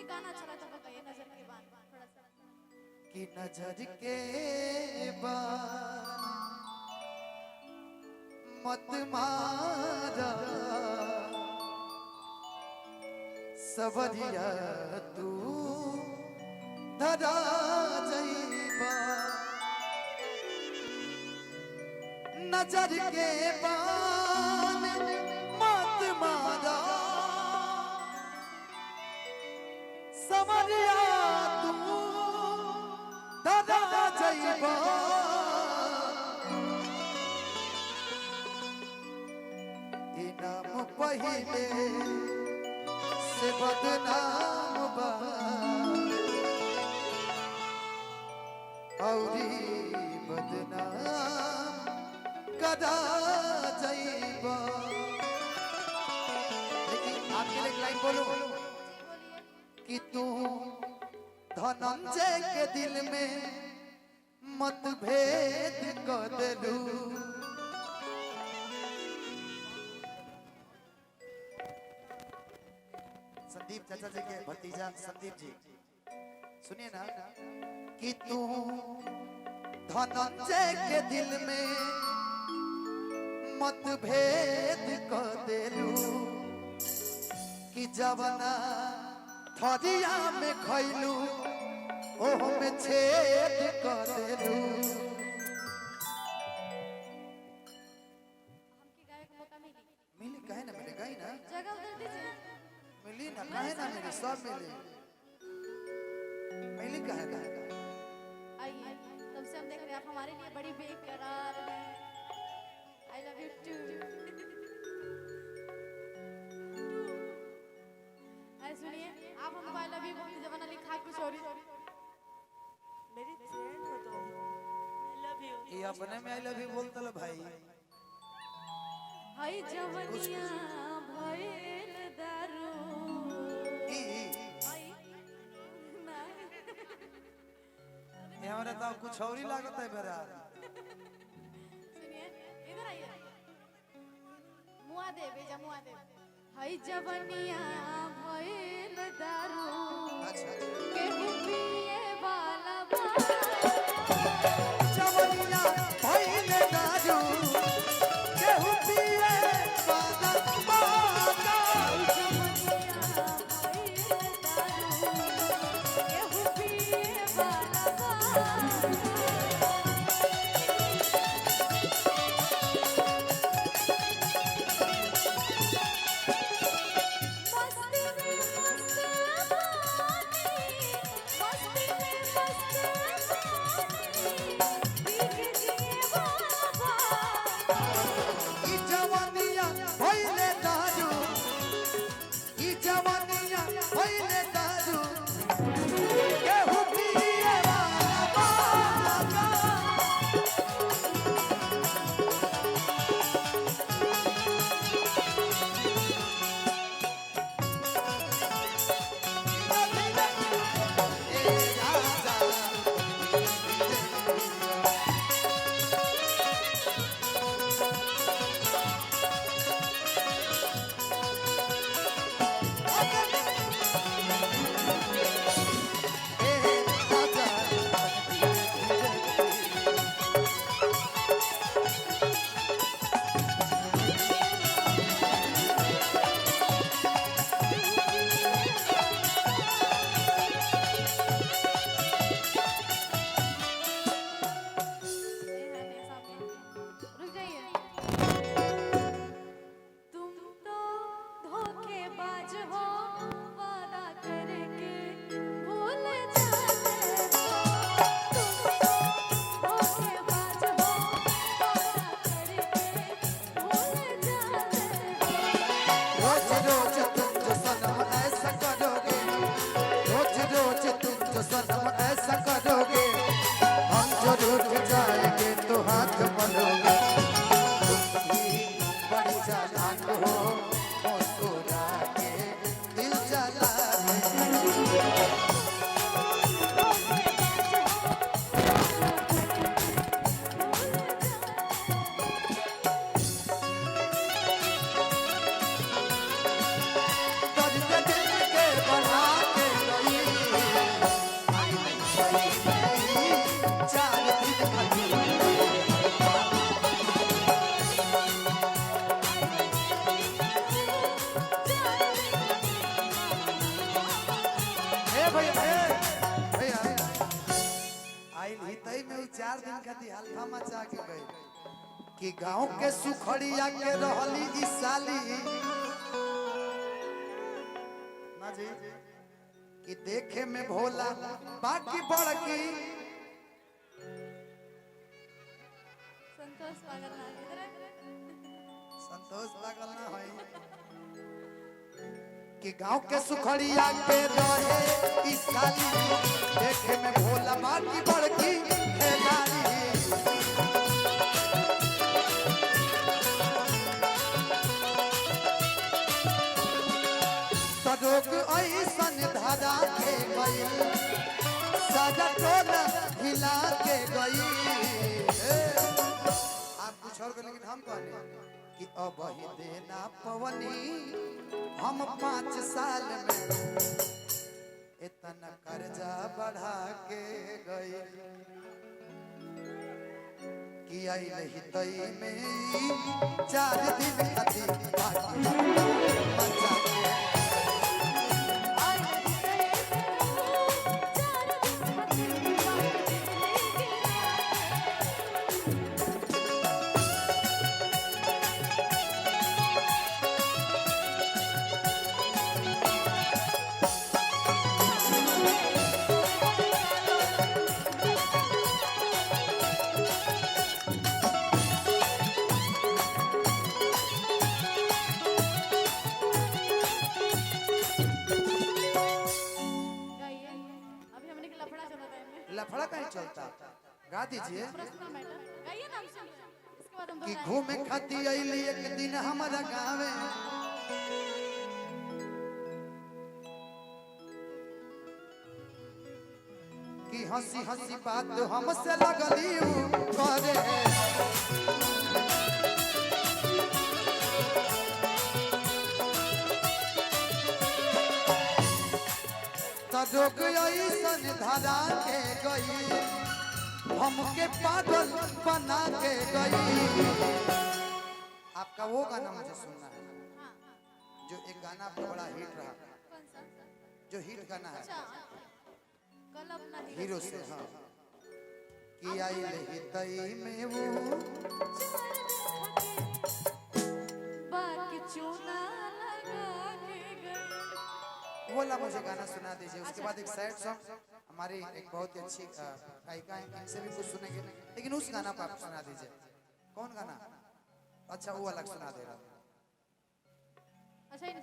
कोई गाना चला तो बताइए नजर के बान थोड़ा सा कि नजर के बान मत मारा सवरिया तू धरा जइबा नजर के बान मत मारा सवरिया तू धरा जइबा इनाम पहिले से बदनाम बा औरी बदनाम कदा जइबा। लेकिन आपके लिए एक लाइन बोलूं कि तू धनंजय के दिल में मतभेद कर देलू। संदीप चाचा जी के भतीजा संदीप जी सुनिए ना कि तू धनंजय के दिल में मतभेद कर देलू कि जवना थरिया में खैलू ओह में छेद कर देलू। हमकी गायक मौका मिली मिली काहे ना मिले गई ना जगह उधर दीजिए मिली ना काहे ना मिली सब मिली मिली काहे ना। आइए तब से हम देख रहे हैं आप हमारे लिए बड़ी बेकरार हैं आई लव यू टू अरे सुनिए आप हमको आई लव यू बोलते जमाना लिखा कुछ और ही मेरी फ्रेंड हो तुम आई लव यू ये अपने में आई लव यू बोलता लो भाई। हाय जवनिया भइल दारू हाय नहीं ये हमारे तो कुछ और ही लागत है बेरा। सुनिए इधर आइए मुआ दे बेजा मुआ दे हाय जवनिया भइल दारू अच्छा केहू पिए वाला जवनिया भइले दारू केहू पिए वाला बागा। जवनिया भइल दारू केहू पिए वाला मस्ती में मस्त पानी मस्ती में मस्त पानी पी के जिए बाबा ई जवनिया भइले दारू ई जवनिया भइले दारू केहू पिए वाला बागा। ए राजा ए राजा रुक जाइए तुम तो धोखेबाज हो वादा करके भूल जाते हो तुम तो धोखेबाज हो वादा करके भूल जाते हो रोज रोज तुम जो सनम ऐसा करोगे रोज रोज तुम जो सनम ऐसा करोगे हम जो रूठ जाएंगे तो हाथ मलोगे। तुम भी बड़ी चालाक हो मुस्कुरा के दिल जला दे। दर्द दिल के बढ़ा के में दिहाल मचा के गई कि गांव के सुखड़िया के रहली ई साली ना जी कि देखे में भोला बाकी बड़की संतोष पागल ना इधर संतोष पागल ना होई कि गांव के सुखड़िया के रहे ई साली देखे में भोला बाकी बड़की खेलाड़ी रोग ऐसन धारा के गई साजा टोला हिला के गई। आप कुछ और लेकिन हम कहने कि अब ही देना पवनी हम 5 साल में इतना कर्जा बढ़ा के गई कि आई नहीं तई में 4 दिन खातिर बाकी बचा के लफड़ा कहीं चलता गा दीजिए गाइए नाम सुन इसके बाद हम कि बताएंगे। घूमे खाती अइली एक दिन हमारा गाँवे कि हंसी हंसी बात हमसे लगली करे रोग ऐसन धरा के गई हमके पागल बना के गई। आपका वो गाना मुझे सुनना है जो एक गाना आपका बड़ा हिट रहा कौन सा जो हिट गाना है अच्छा कल अपना हीरो से हाँ कि आई ले तई में वो बाकी चूना लगा के गए। वो वाला मुझे गाना सुना दीजिए। उसके बाद एक सैड सॉन्ग हमारी एक बहुत ही अच्छी गायिका है इनसे भी कुछ सुनेंगे लेकिन उस गाना पर आप सुना दीजिए। कौन गाना? अच्छा वो अलग सुना दे रहा अच्छा